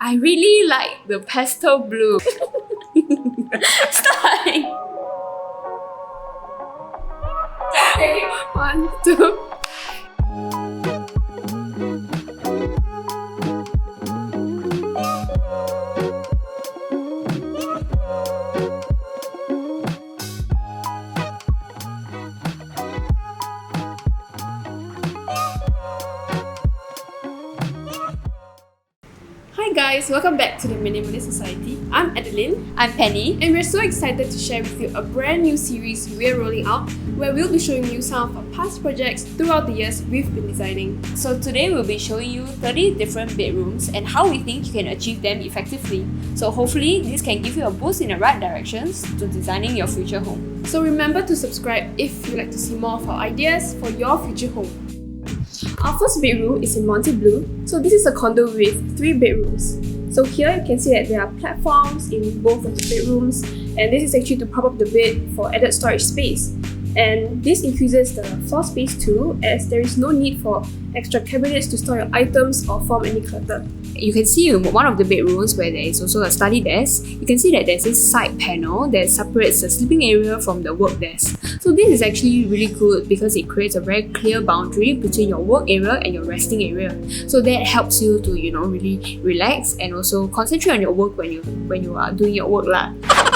I really like the pastel blue. Start. Okay, 1, 2. Hi guys, welcome back to the Minimalist Society. I'm Adeline. I'm Penny. And we're so excited to share with you a brand new series we're rolling out where we'll be showing you some of our past projects throughout the years we've been designing. So today we'll be showing you 30 different bedrooms and how we think you can achieve them effectively. So hopefully this can give you a boost in the right directions to designing your future home. So remember to subscribe if you'd like to see more of our ideas for your future home. Our first bedroom is in Monty Blue. So this is a condo with 3 bedrooms. So here you can see that there are platforms in both of the bedrooms, and this is actually to prop up the bed for added storage space. And this increases the floor space too, as there is no need for extra cabinets to store your items or form any clutter. You can see in one of the bedrooms where there is also a study desk, you can see that there's this side panel that separates the sleeping area from the work desk. So this is actually really good because it creates a very clear boundary between your work area and your resting area. So that helps you to, really relax and also concentrate on your work when you are doing your work lah.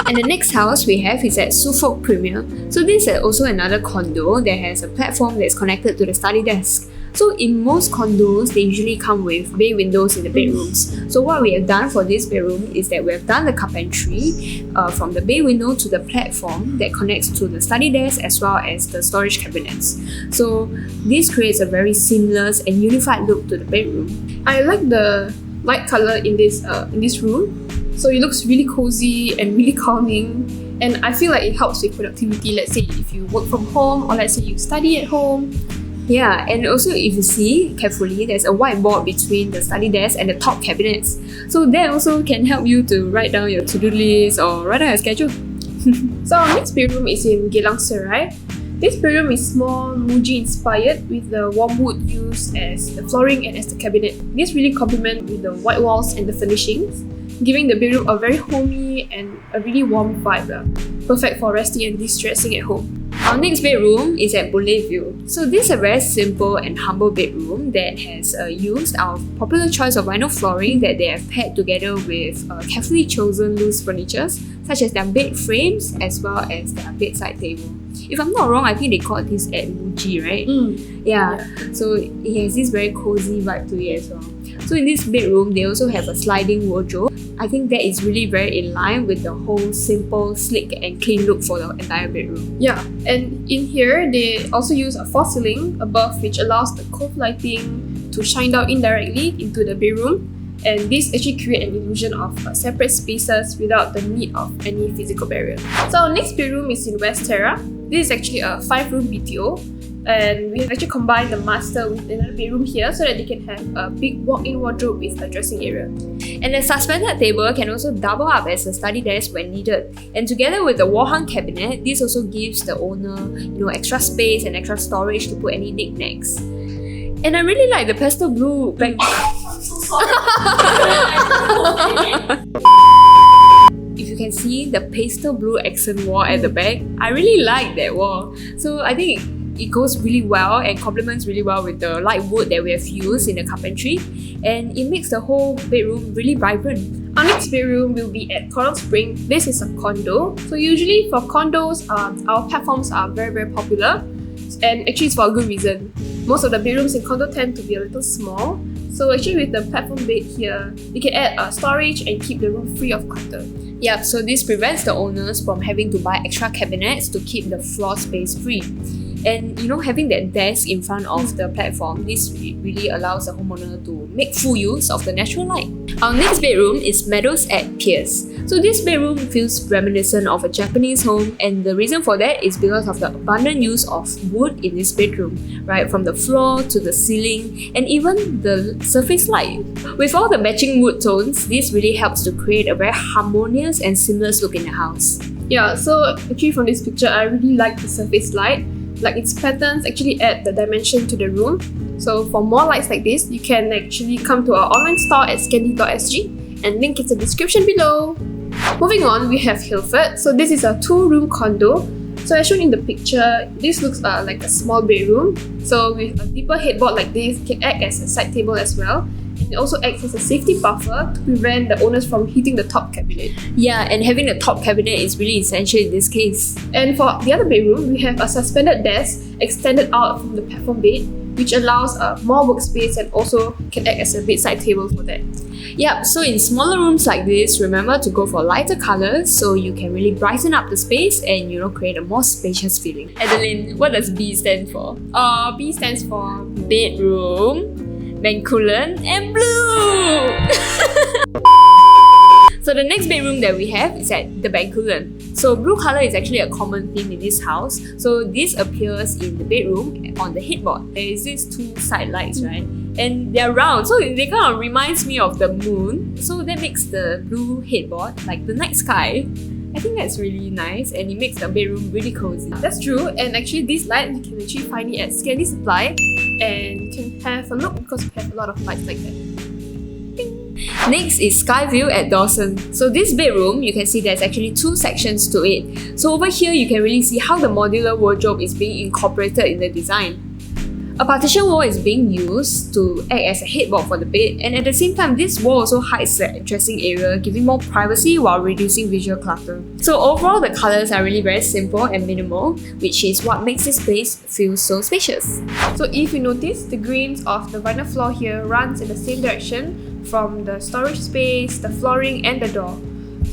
And the next house we have is at Suffolk Premier. So this is also another condo that has a platform that's connected to the study desk. So in most condos, they usually come with bay windows in the bedrooms. So what we have done for this bedroom is that we have done the carpentry from the bay window to the platform that connects to the study desk as well as the storage cabinets. So this creates a very seamless and unified look to the bedroom. I like the light color in this room. So it looks really cozy and really calming. And I feel like it helps with productivity. Let's say if you work from home or let's say you study at home. Yeah, and also if you see carefully, there's a whiteboard between the study desk and the top cabinets. So that also can help you to write down your to-do list or write down your schedule. So our next bedroom is in Geylang Serai. This bedroom is more Muji inspired with the warm wood used as the flooring and as the cabinet. This really complements with the white walls and the furnishings, giving the bedroom a very homey and a really warm vibe. Perfect for resting and de-stressing at home. Our next bedroom is at Boon Lay View. So this is a very simple and humble bedroom that has used our popular choice of vinyl flooring that they have paired together with carefully chosen loose furniture such as their bed frames as well as their bedside table. If I'm not wrong, I think they called this at Muji, right? Yeah. So it has this very cozy vibe to it as well. So in this bedroom, they also have a sliding wardrobe. I think that is really very in line with the whole simple, sleek and clean look for the entire bedroom. Yeah, and in here, they also use a false ceiling above which allows the cove lighting to shine down indirectly into the bedroom. And this actually creates an illusion of separate spaces without the need of any physical barrier. So our next bedroom is in West Terra. This is actually a 5-room BTO. And we have actually combined the master with another bedroom here so that they can have a big walk-in wardrobe with a dressing area. And the suspended table can also double up as a study desk when needed. And together with the wall hung cabinet, this also gives the owner, extra space and extra storage to put any knickknacks. And I really like the pastel blue back. If you can see the pastel blue accent wall at the back, I really like that wall. So I think it goes really well and complements really well with the light wood that we have used in the carpentry, and it makes the whole bedroom really vibrant. Our next bedroom will be at Coral Spring. This is a condo. So usually for condos, our platforms are very, very popular, and actually it's for a good reason. Most of the bedrooms in condo tend to be a little small. So actually with the platform bed here, you can add storage and keep the room free of clutter. Yeah, so this prevents the owners from having to buy extra cabinets to keep the floor space free. And having that desk in front of the platform, this really allows the homeowner to make full use of the natural light. Our next bedroom is Meadows at Pierce. So this bedroom feels reminiscent of a Japanese home, and the reason for that is because of the abundant use of wood in this bedroom, right from the floor to the ceiling and even the surface light. With all the matching wood tones, this really helps to create a very harmonious and seamless look in the house. Yeah, so actually from this picture, I really like the surface light. Like its patterns actually add the dimension to the room. So for more lights like this, you can actually come to our online store at scandy.sg and link in the description below. Moving on, we have Hilford. So this is a 2-room condo. So as shown in the picture, this looks like a small bedroom. So with a deeper headboard like this, it can act as a side table as well. And it also acts as a safety buffer to prevent the owners from hitting the top cabinet. Yeah, and having the top cabinet is really essential in this case. And for the other bedroom, we have a suspended desk extended out from the platform bed, which allows more workspace and also can act as a bedside table for that. Yep, so in smaller rooms like this, remember to go for lighter colors so you can really brighten up the space and create a more spacious feeling. Adeline, what does B stand for? B stands for Bedroom, Bencoolen, and Blue! So the next bedroom that we have is at the Bencoolen. So blue color is actually a common theme in this house. So this appears in the bedroom on the headboard. There is these 2 side lights, right? And they're round, so they kind of reminds me of the moon. So that makes the blue headboard like the night sky. I think that's really nice and it makes the bedroom really cozy. That's true, and actually this light you can actually find it at Scanty Supply, and you can have a look because we have a lot of lights like that. Next is Sky View at Dawson. So this bedroom, you can see there's actually 2 sections to it. So over here, you can really see how the modular wardrobe is being incorporated in the design. A partition wall is being used to act as a headboard for the bed, and at the same time, this wall also hides the dressing area, giving more privacy while reducing visual clutter. So overall, the colours are really very simple and minimal, which is what makes this place feel so spacious. So if you notice, the grains of the vinyl floor here runs in the same direction from the storage space, the flooring and the door.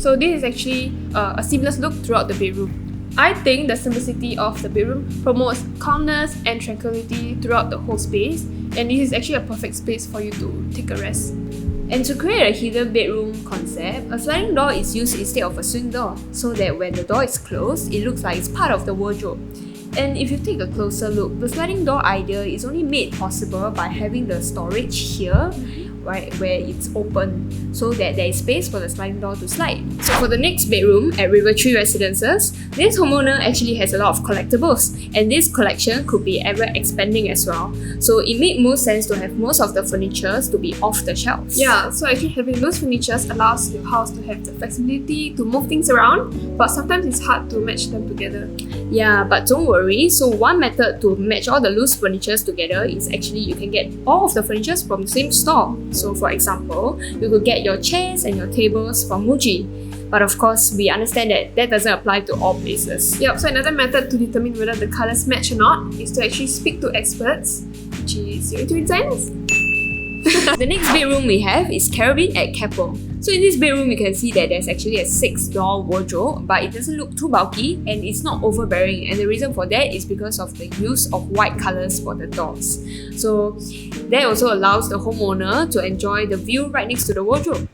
So this is actually a seamless look throughout the bedroom. I think the simplicity of the bedroom promotes calmness and tranquility throughout the whole space, and this is actually a perfect space for you to take a rest. And to create a hidden bedroom concept, a sliding door is used instead of a swing door, so that when the door is closed, it looks like it's part of the wardrobe. And if you take a closer look, the sliding door idea is only made possible by having the storage here, right, where it's open, so that there is space for the sliding door to slide. So for the next bedroom at River Tree Residences, this homeowner actually has a lot of collectibles, and this collection could be ever expanding as well. So it made most sense to have most of the furniture to be off the shelves. Yeah, so actually having those furniture allows your house to have the flexibility to move things around, but sometimes it's hard to match them together. Yeah, but don't worry. So one method to match all the loose furniture together is actually you can get all of the furniture from the same store. So for example, you could get your chairs and your tables from Muji. But of course, we understand that that doesn't apply to all places. Yep, so another method to determine whether the colours match or not is to actually speak to experts, which is your interior designers. The next bedroom we have is Caribbean at Keppel. So in this bedroom, you can see that there's actually a 6-door wardrobe, but it doesn't look too bulky and it's not overbearing. And the reason for that is because of the use of white colours for the doors. So that also allows the homeowner to enjoy the view right next to the wardrobe.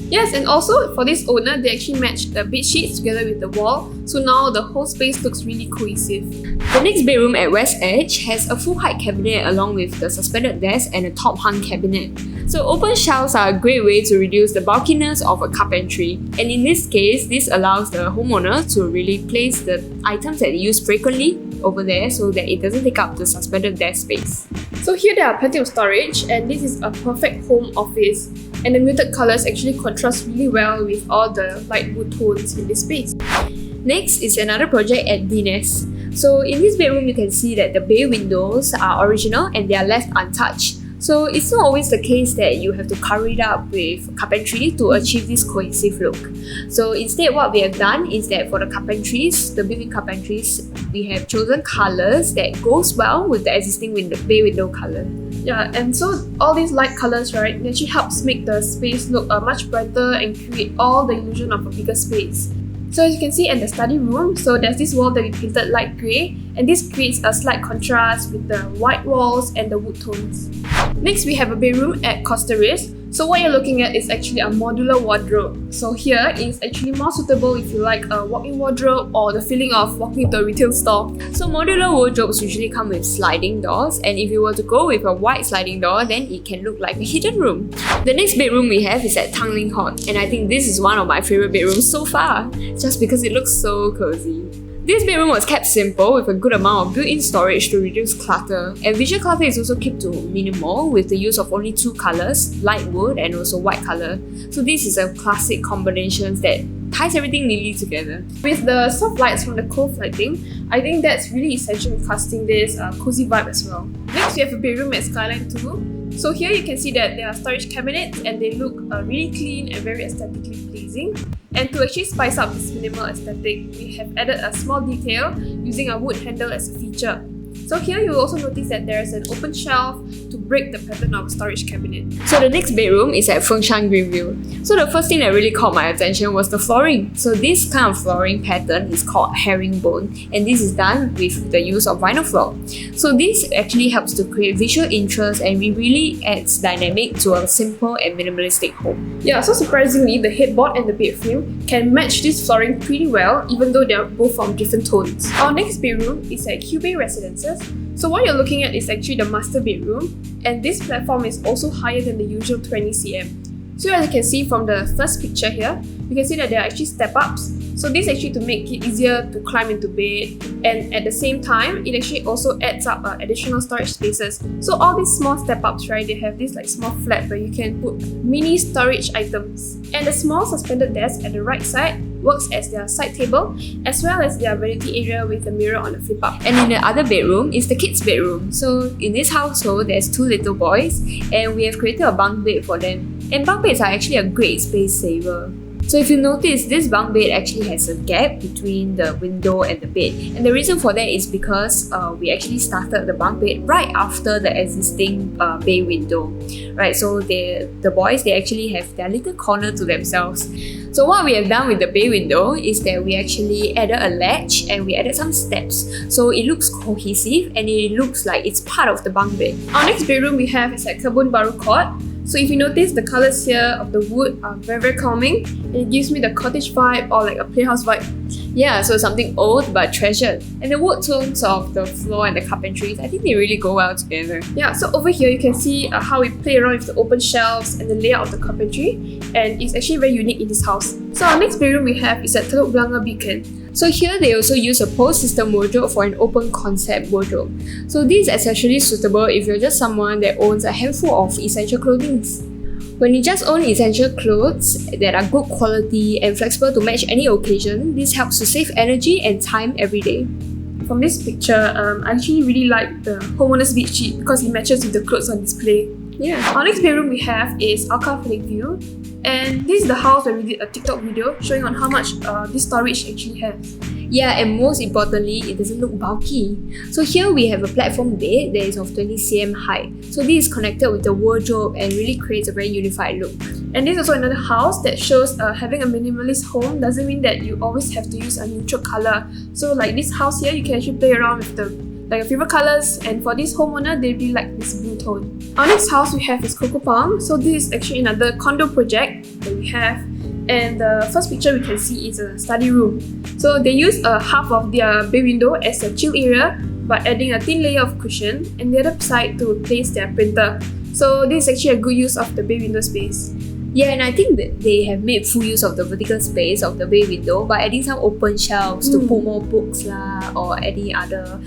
Yes, and also for this owner, they actually matched the bed sheets together with the wall, so now the whole space looks really cohesive. The next bedroom at West Edge has a full height cabinet along with the suspended desk and a top hung cabinet. So open shelves are a great way to reduce the bulkiness of a carpentry, and in this case, this allows the homeowner to really place the items that they use frequently over there so that it doesn't take up the suspended desk space. So here there are plenty of storage, and this is a perfect home office, and the muted colours actually contrast really well with all the light wood tones in this space. Next is another project at Dines. So in this bedroom, you can see that the bay windows are original and they are left untouched. So it's not always the case that you have to cover it up with carpentry to achieve this cohesive look. So instead, what we have done is that for the carpentries, the built-in carpentries, we have chosen colours that goes well with the existing bay window colour. Yeah, and so all these light colours, right, it actually helps make the space look much brighter and create all the illusion of a bigger space. So as you can see in the study room, so there's this wall that we painted light grey, and this creates a slight contrast with the white walls and the wood tones. Next, we have a bedroom at Costa Riz. So what you're looking at is actually a modular wardrobe. So here is actually more suitable if you like a walk-in wardrobe or the feeling of walking into a retail store. So modular wardrobes usually come with sliding doors, and if you were to go with a white sliding door, then it can look like a hidden room. The next bedroom we have is at Tanglin Hall, and I think this is one of my favourite bedrooms so far, just because it looks so cozy. This bedroom was kept simple with a good amount of built-in storage to reduce clutter, and visual clutter is also kept to minimal with the use of only two colours, light wood and also white colour. So this is a classic combination that ties everything neatly together. With the soft lights from the cove lighting, I think that's really essential in casting this cozy vibe as well. Next, we have a bedroom at Skyline 2. So here you can see that there are storage cabinets and they look really clean and very aesthetically pleasing. And to actually spice up this minimal aesthetic, we have added a small detail using a wood handle as a feature. So here you will also notice that there is an open shelf to break the pattern of storage cabinet. So the next bedroom is at Fengshan Greenview. So the first thing that really caught my attention was the flooring. So this kind of flooring pattern is called herringbone, and this is done with the use of vinyl floor. So this actually helps to create visual interest and it really adds dynamic to a simple and minimalistic home. Yeah, so surprisingly, the headboard and the bed frame can match this flooring pretty well even though they are both from different tones. Our next bedroom is at Cubay Residences. So what you're looking at is actually the master bedroom, and this platform is also higher than the usual 20 cm. So as you can see from the first picture here, you can see that there are actually step-ups. So this actually to make it easier to climb into bed, and at the same time, it actually also adds up additional storage spaces. So all these small step-ups, right, they have this like small flap where you can put mini storage items. And the small suspended desk at the right side works as their side table, as well as their vanity area with a mirror on the flip up. And in the other bedroom is the kids' bedroom. So in this household, there's two little boys, and we have created a bunk bed for them. And bunk beds are actually a great space saver. So if you notice, this bunk bed actually has a gap between the window and the bed. And the reason for that is because we actually started the bunk bed right after the existing bay window. Right, so the boys, they actually have their little corner to themselves. So what we have done with the bay window is that we actually added a latch and we added some steps. So it looks cohesive and it looks like it's part of the bunk bed. Our next bedroom we have is at Kebun Baru Court. So if you notice, the colours here of the wood are very, very calming, and it gives me the cottage vibe or like a playhouse vibe. Yeah, so something old but treasured. And the wood tones of the floor and the carpentries, I think they really go well together. Yeah, so over here you can see how we play around with the open shelves and the layout of the carpentry, and it's actually very unique in this house. So our next bedroom we have is at Teluk Blangah Beacon. So here they also use a post system wardrobe for an open concept wardrobe. So this is especially suitable if you're just someone that owns a handful of essential clothing. When you just own essential clothes that are good quality and flexible to match any occasion, this helps to save energy and time every day. From this picture, I actually really like the homeowner's beat sheet because it matches with the clothes on display. Yeah. Our next bedroom we have is Alcove Lakeview, and this is the house where we did a TikTok video showing on how much this storage actually has. Yeah, and most importantly, it doesn't look bulky. So here we have a platform bed that is of 20 cm height. So this is connected with the wardrobe and really creates a very unified look. And this is also another house that shows having a minimalist home doesn't mean that you always have to use a neutral color. So like this house here, you can actually play around with the your favorite colors, and for this homeowner, they really like this blue tone. Our next house we have is Coco Palm. So this is actually another condo project that we have. And the first picture we can see is a study room. So they use half of their bay window as a chill area by adding a thin layer of cushion and the other side to place their printer. So this is actually a good use of the bay window space. Yeah, and I think that they have made full use of the vertical space of the bay window by adding some open shelves to put more books or any other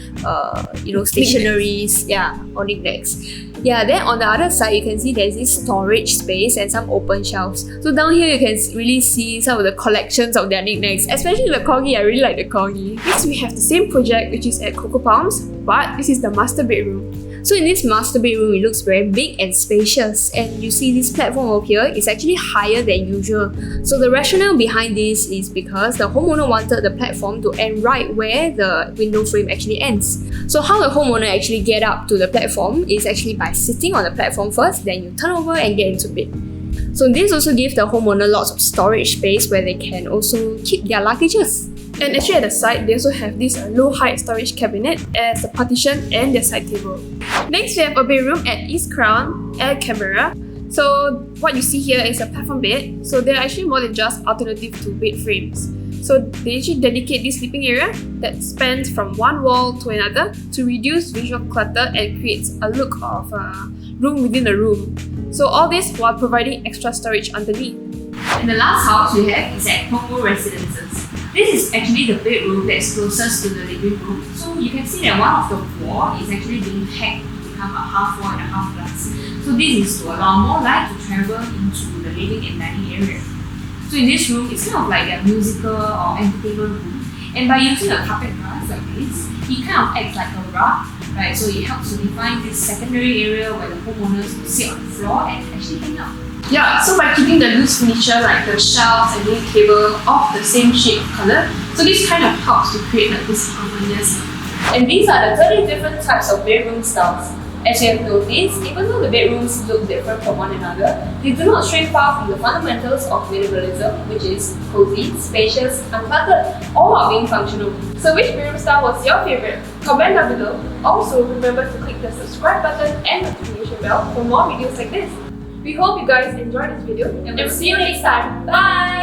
stationaries, or knickknacks. Yeah, then on the other side you can see there's this storage space and some open shelves. So down here you can really see some of the collections of their knickknacks, especially the corgi. I really like the corgi. Next we have the same project which is at Coco Palms, but this is the master bedroom. So in this master bedroom, it looks very big and spacious, and you see this platform over here is actually higher than usual. So the rationale behind this is because the homeowner wanted the platform to end right where the window frame actually ends. So how the homeowner actually get up to the platform is actually by sitting on the platform first, then you turn over and get into bed. So this also gives the homeowner lots of storage space where they can also keep their luggages. And actually at the side, they also have this low height storage cabinet as a partition and their side table. Next, we have a bedroom at East Crown, El Camera. So what you see here is a platform bed. So they're actually more than just alternative to bed frames. So they actually dedicate this sleeping area that spans from one wall to another to reduce visual clutter and creates a look of a room within a room. So all this while providing extra storage underneath. And the last house we have is at Punggol Residences. This is actually the bedroom that's closest to the living room. So you can see that one of the wall is actually being hacked to become a half wall and a half glass. So this is to allow more light to travel into the living and dining area. So in this room, it's kind of like a musical or entertainment room. And by using a carpet glass like this, it kind of acts like a rug, right? So it helps to define this secondary area where the homeowners will sit on the floor and actually hang out. Yeah, so by keeping the loose furniture like the shelves and the table of the same shade of color, so this kind of helps to create like this harmonious. And these are the 30 different types of bedroom styles. As you have noticed, even though the bedrooms look different from one another, they do not stray far from the fundamentals of minimalism, which is cozy, spacious, uncluttered, all while being functional. So which bedroom style was your favorite? Comment down below. Also, remember to click the subscribe button and notification bell for more videos like this. We hope you guys enjoyed this video and we'll see you next time. Bye!